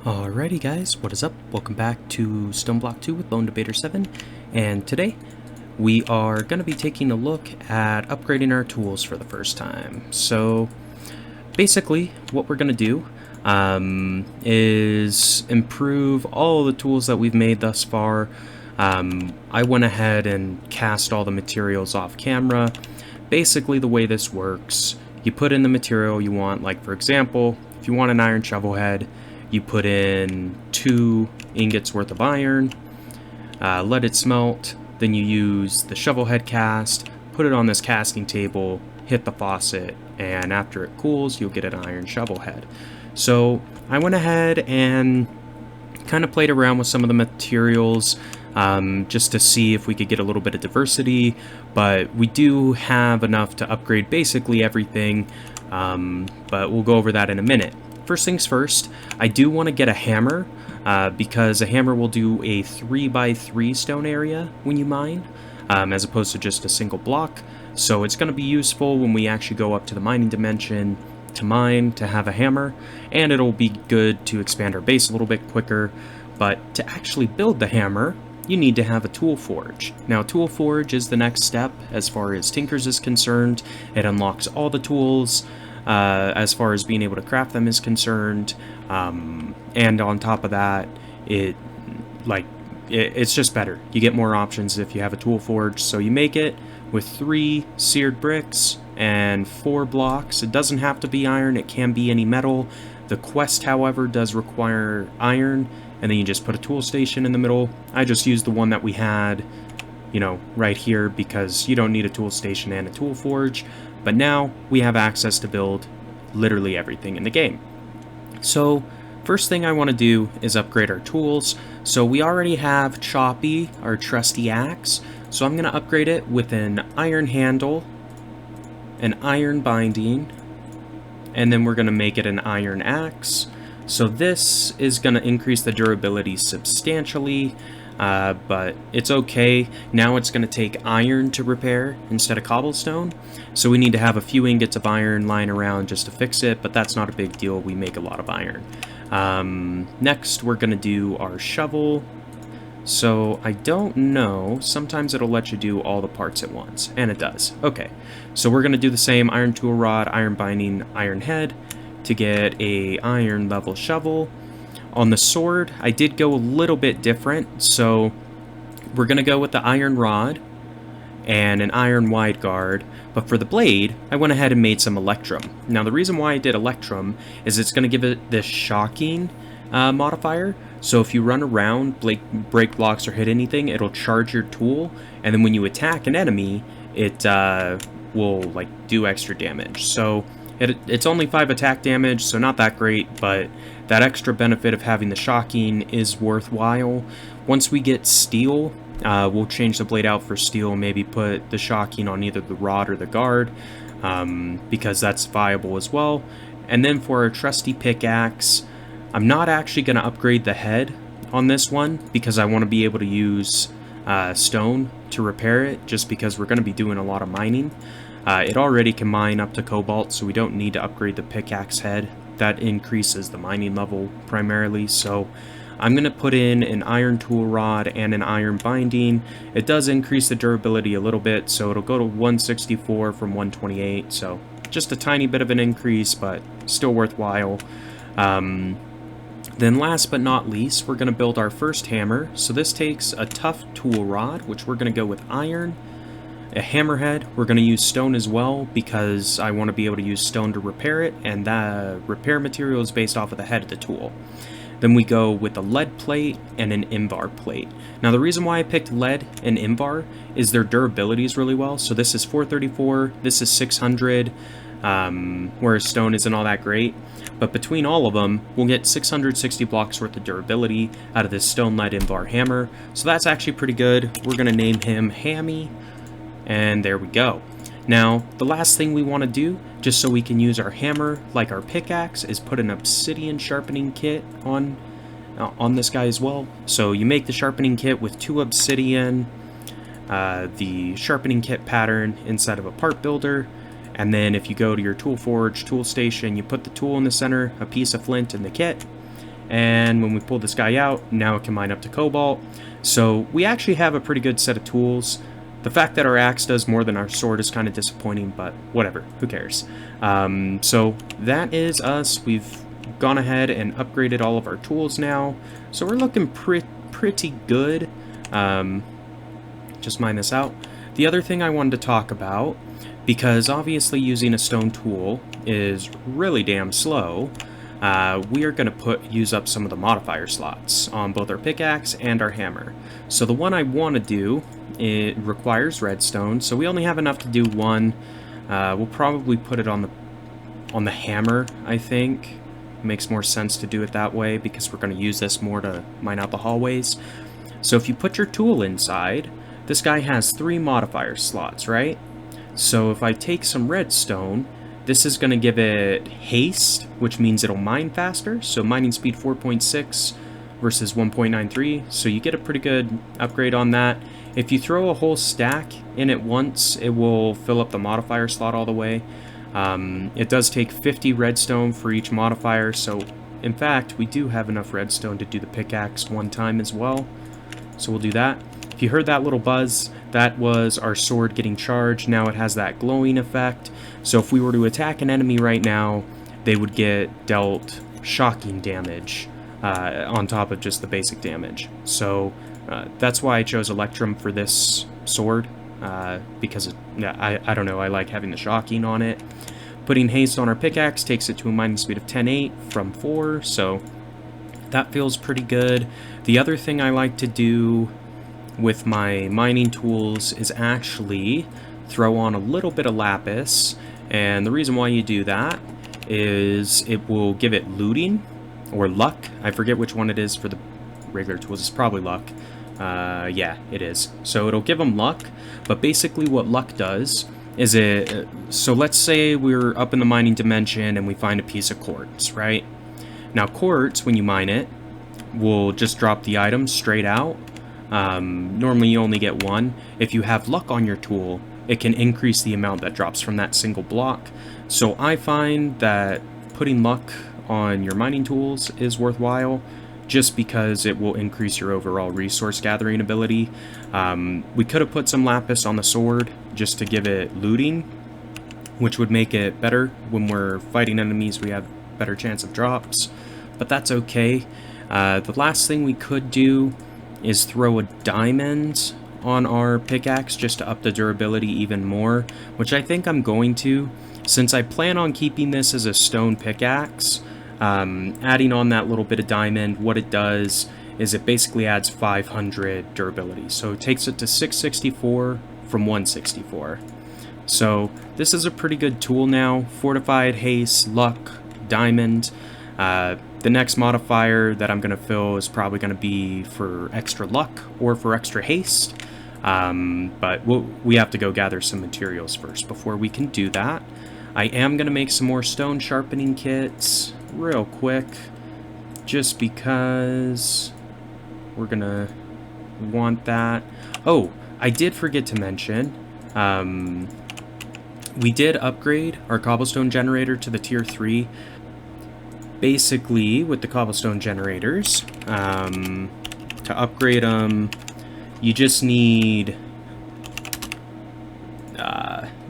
Alrighty guys, what is up? Welcome back to Stoneblock 2 with LD7, and today we are going to be taking a look at upgrading our tools for the first time. So basically what we're going to do is improve all the tools that we've made thus far. I went ahead and cast all the materials off camera. Basically the way this works, you put in the material you want, like for example, if you want an iron shovel head, you put in 2 ingots worth of iron, let it smelt, then you use the shovel head cast, put it on this casting table, hit the faucet, and after it cools, you'll get an iron shovel head. So I went ahead and kind of played around with some of the materials just to see if we could get a little bit of diversity, but we do have enough to upgrade basically everything, but we'll go over that in a minute. First things first, I do want to get a hammer, because a hammer will do a 3x3 stone area when you mine, as opposed to just a single block. So it's going to be useful when we actually go up to the mining dimension to mine, to have a hammer, and it'll be good to expand our base a little bit quicker. But to actually build the hammer, you need to have a tool forge. Now, tool forge is the next step as far as Tinkers is concerned. It unlocks all the tools as far as being able to craft them is concerned, and on top of that, it's just better. You get more options if you have a tool forge. So you make it with 3 seared bricks and 4 blocks. It doesn't have to be iron, it can be any metal. The quest, however, does require iron, and then you just put a tool station in the middle. I just used the one that we had, right here, because you don't need a tool station and a tool forge. But now we have access to build literally everything in the game. So first thing I want to do is upgrade our tools. So we already have Choppy, our trusty axe. So I'm going to upgrade it with an iron handle, an iron binding, and then we're going to make it an iron axe. So this is going to increase the durability substantially, but it's okay. Now it's going to take iron to repair instead of cobblestone, so we need to have a few ingots of iron lying around just to fix it, but that's not a big deal. We make a lot of iron. Next, we're going to do our shovel. So I don't know, sometimes it'll let you do all the parts at once, and it does. Okay, so we're going to do the same: iron tool rod, iron binding, iron head to get a iron level shovel. On the sword, I did go a little bit different, so we're going to go with the iron rod and an iron wide guard, but for the blade, I went ahead and made some electrum. Now, the reason why I did electrum is it's going to give it this shocking modifier, so if you run around, break blocks, or hit anything, it'll charge your tool, and then when you attack an enemy, it will do extra damage. So it's only 5 attack damage, so not that great, but that extra benefit of having the shocking is worthwhile. Once we get steel, we'll change the blade out for steel, maybe put the shocking on either the rod or the guard, because that's viable as well. And then for our trusty pickaxe, I'm not actually going to upgrade the head on this one, because I want to be able to use stone to repair it, just because we're going to be doing a lot of mining. It already can mine up to cobalt, so we don't need to upgrade the pickaxe head. That increases the mining level primarily, so I'm going to put in an iron tool rod and an iron binding. It does increase the durability a little bit, so it'll go to 164 from 128, so just a tiny bit of an increase, but still worthwhile. Then last but not least, we're going to build our first hammer. So this takes a tough tool rod, which we're going to go with iron. A hammerhead, we're going to use stone as well, because I want to be able to use stone to repair it, and the repair material is based off of the head of the tool. Then we go with a lead plate and an invar plate. Now, the reason why I picked lead and invar is their durability is really well. So this is 434, this is 600, whereas stone isn't all that great. But between all of them, we'll get 660 blocks worth of durability out of this stone lead invar hammer. So that's actually pretty good. We're going to name him Hammy. And there we go. Now, the last thing we want to do, just so we can use our hammer like our pickaxe, is put an obsidian sharpening kit on this guy as well. So you make the sharpening kit with 2 obsidian, the sharpening kit pattern inside of a part builder, and then if you go to your tool forge tool station, you put the tool in the center, a piece of flint in the kit, and when we pull this guy out, now it can mine up to cobalt. So we actually have a pretty good set of tools. The fact that our axe does more than our sword is kind of disappointing, but whatever, who cares? So that is us. We've gone ahead and upgraded all of our tools now, so we're looking pretty good. Just mine this out. The other thing I wanted to talk about, because obviously using a stone tool is really damn slow, we are going to use up some of the modifier slots on both our pickaxe and our hammer. So the one I want to do, it requires redstone, so we only have enough to do one. We'll probably put it on the hammer, I think. It makes more sense to do it that way because we're going to use this more to mine out the hallways. So if you put your tool inside, this guy has 3 modifier slots, right? So if I take some redstone, this is going to give it haste, which means it'll mine faster. So mining speed 4.6 versus 1.93. So you get a pretty good upgrade on that. If you throw a whole stack in at once, it will fill up the modifier slot all the way. It does take 50 redstone for each modifier. So in fact, we do have enough redstone to do the pickaxe one time as well. So we'll do that. If you heard that little buzz, that was our sword getting charged. Now it has that glowing effect. So if we were to attack an enemy right now, they would get dealt shocking damage on top of just the basic damage. So that's why I chose Electrum for this sword, because I don't know, I like having the shocking on it. Putting haste on our pickaxe takes it to a mining speed of 10.8 from 4, so that feels pretty good. The other thing I like to do with my mining tools is actually throw on a little bit of lapis, and the reason why you do that is it will give it looting or luck. I forget which one it is for the regular tools. It's probably luck. Yeah, it is. So it'll give them luck, but basically what luck does is so let's say we're up in the mining dimension and we find a piece of quartz, right? Now quartz, when you mine it, will just drop the item straight out. Normally you only get one. If you have luck on your tool, it can increase the amount that drops from that single block. So I find that putting luck on your mining tools is worthwhile, just because it will increase your overall resource gathering ability. We could have put some lapis on the sword just to give it looting, which would make it better when we're fighting enemies. We have better chance of drops, but that's okay. The last thing we could do is throw a diamond on our pickaxe just to up the durability even more, which I think I'm going to, since I plan on keeping this as a stone pickaxe. Adding on that little bit of diamond, what it does is it basically adds 500 durability. So it takes it to 664 from 164. So this is a pretty good tool now. Fortified, haste, luck, diamond. The next modifier that I'm going to fill is probably going to be for extra luck or for extra haste. But we have to go gather some materials first before we can do that. I am going to make some more stone sharpening kits real quick, just because we're gonna want that. Oh, I did forget to mention, we did upgrade our cobblestone generator to the tier 3. Basically, with the cobblestone generators, to upgrade them, you just need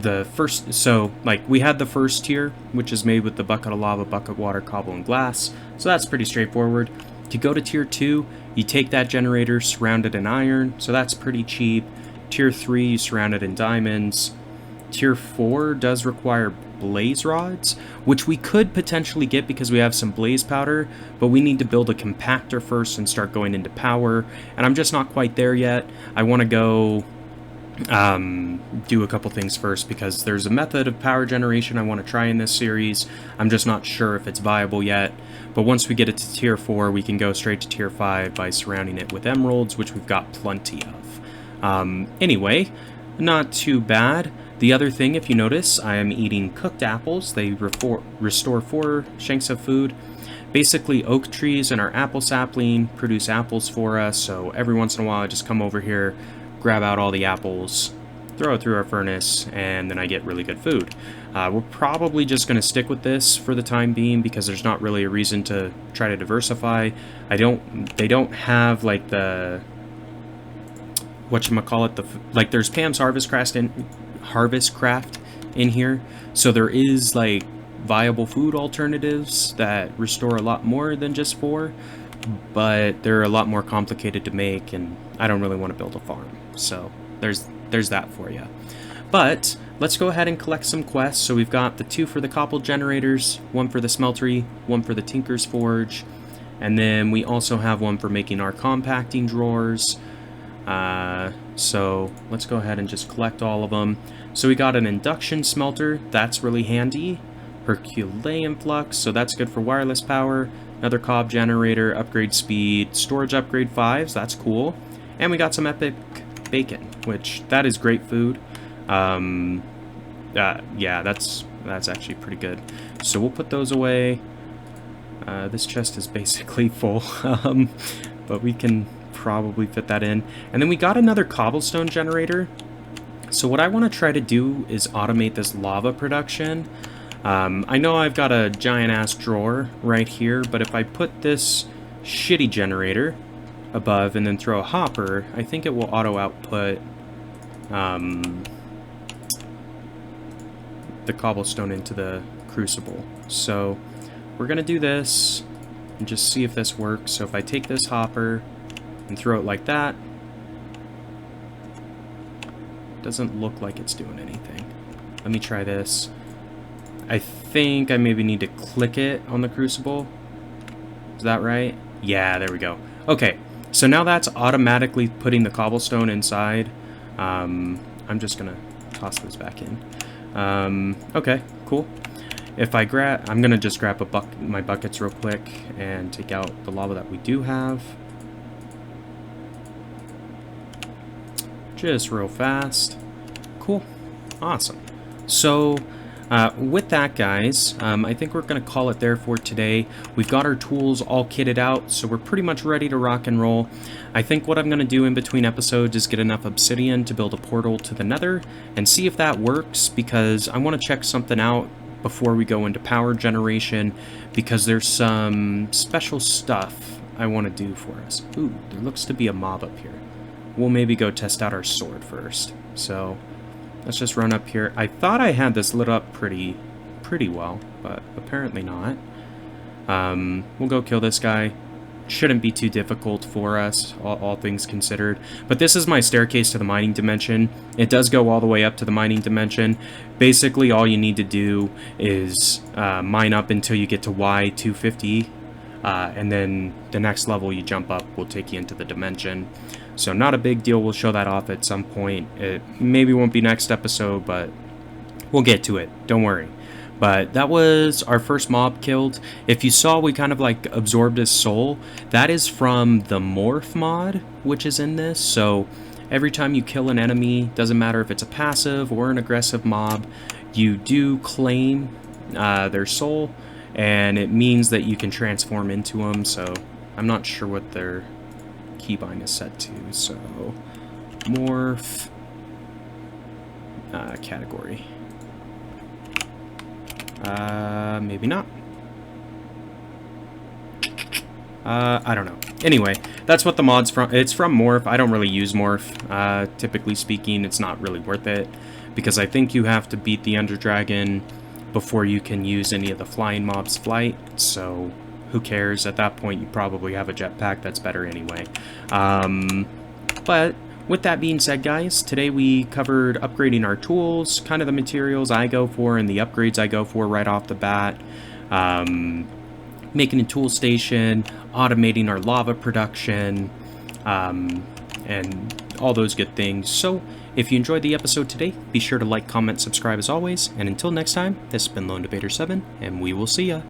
the first, so like we had the first tier, which is made with the bucket of lava, bucket of water, cobble, and glass, so that's pretty straightforward. To go to tier 2, you take that generator, surround it in iron, so that's pretty cheap. Tier 3, you surround it in diamonds. Tier 4 does require blaze rods, which we could potentially get because we have some blaze powder, but we need to build a compactor first and start going into power, and I'm just not quite there yet. I want to go do a couple things first, because there's a method of power generation I want to try in this series. I'm just not sure if it's viable yet, but once we get it to tier 4, we can go straight to tier 5 by surrounding it with emeralds, which we've got plenty of. Anyway, not too bad. The other thing, if you notice, I am eating cooked apples. They restore 4 shanks of food. Basically, oak trees and our apple sapling produce apples for us, so every once in a while I just come over here, grab out all the apples, throw it through our furnace, and then I get really good food. We're probably just going to stick with this for the time being because there's not really a reason to try to diversify. They don't have like the, whatchamacallit, like there's Pam's Harvest Craft in here, so there is like viable food alternatives that restore a lot more than just 4, but they're a lot more complicated to make, and I don't really want to build a farm. So there's that for you. But let's go ahead and collect some quests. So we've got the 2 for the cobble generators, 1 for the smeltery, 1 for the tinker's forge, and then we also have 1 for making our compacting drawers. So let's go ahead and just collect all of them. So we got an induction smelter, that's really handy. Herculean flux, so that's good for wireless power. Another cob generator, upgrade speed, storage upgrade 5s, that's cool. And we got some epic bacon, which that is great food. Yeah, that's actually pretty good. So we'll put those away. This chest is basically full, but we can probably fit that in. And then we got another cobblestone generator. So what I want to try to do is automate this lava production. I know I've got a giant-ass drawer right here, but if I put this shitty generator above and then throw a hopper, I think it will auto-output the cobblestone into the crucible. So we're going to do this and just see if this works. So if I take this hopper and throw it like that, doesn't look like it's doing anything. Let me try this. I think I maybe need to click it on the crucible. Is that right? Yeah, there we go. Okay, so now that's automatically putting the cobblestone inside. I'm just gonna toss this back in. Okay, cool. If I grab, I'm gonna just grab my buckets real quick and take out the lava that we do have. Just real fast. Cool. Awesome. So with that, guys, I think we're going to call it there for today. We've got our tools all kitted out, so we're pretty much ready to rock and roll. I think what I'm going to do in between episodes is get enough obsidian to build a portal to the nether and see if that works, because I want to check something out before we go into power generation, because there's some special stuff I want to do for us. Ooh, there looks to be a mob up here. We'll maybe go test out our sword first. So let's just run up here. I thought I had this lit up pretty well, but apparently not. We'll go kill this guy. Shouldn't be too difficult for us, all things considered. But this is my staircase to the mining dimension. It does go all the way up to the mining dimension. Basically, all you need to do is mine up until you get to Y250. And then the next level you jump up will take you into the dimension. So not a big deal. We'll show that off at some point. It maybe won't be next episode, but we'll get to it. Don't worry. But that was our first mob killed. If you saw, we kind of like absorbed his soul. That is from the morph mod, which is in this. So every time you kill an enemy, doesn't matter if it's a passive or an aggressive mob, you do claim their soul, and it means that you can transform into them. So I'm not sure what their keybind is set to. So morph category. Maybe not. I don't know. Anyway, that's what the mod's from. It's from Morph. I don't really use Morph. Typically speaking, it's not really worth it, because I think you have to beat the Ender Dragon before you can use any of the flying mobs' flight, so who cares? At that point, you probably have a jetpack that's better anyway. But with that being said, guys, today we covered upgrading our tools, kind of the materials I go for and the upgrades I go for right off the bat, making a tool station, automating our lava production, and all those good things. So if you enjoyed the episode today, be sure to like, comment, subscribe as always, and until next time, this has been LD7, and we will see ya.